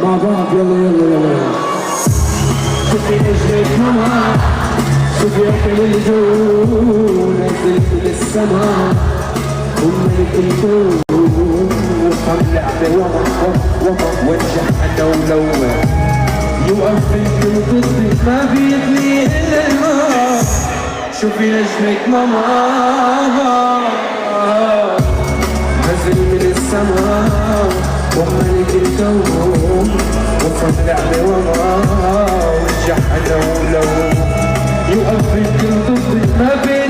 مع بعض يلا يلا يلا. شوفي نجمك ماما، شوفي أكل الجو نزلت للسما وملك الكون وطلع بوضع وانجح أنا ولو يوقف الكل ضدك ما بيغني إلا الماء. شوفي نجمك ماما نزل من السماء وملك الكون وطلع بوضع وانجح أنا ولو يوقف الكل ضدك ما بيغني